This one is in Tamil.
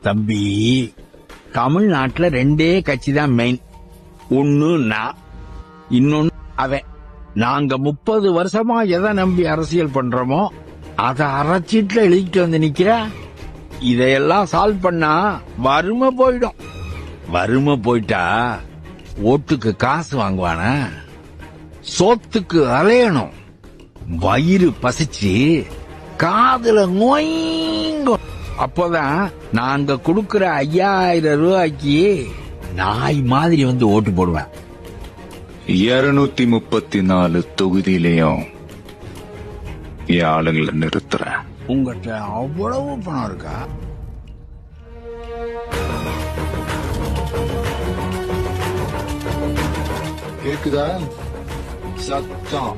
தம்பி, தமிழ்நாட்டுல 2 கட்சி தான் மெயின். ஒன்னு நான், இன்னொன்னு அவன். நாங்க 30 வருஷமா எதை நம்பி அரசியல் பண்றோமோ அத அரைச்சீட்டுல எழுதிட்டு வந்து நிக்கிற. இதையெல்லாம் சால்வ் பண்ணா வறுமை போயிடும். வறுமை போயிட்டா ஓட்டுக்கு காசு வாங்குவானா? சோத்துக்கு அலையணும். வயிறு பசிச்சு காதுல நோய்ங்கும். அப்போதான் நாங்க கொடுக்கிற 5000 ரூபாய்க்கு நாய் மாதிரி வந்து ஓட்டு போடுவேன். 234 தொகுதியிலையும் என் ஆளுங்களை நிறுத்துறேன். உங்ககிட்ட அவ்வளவு பணம் இருக்கா? கேக்குதா சத்தம்?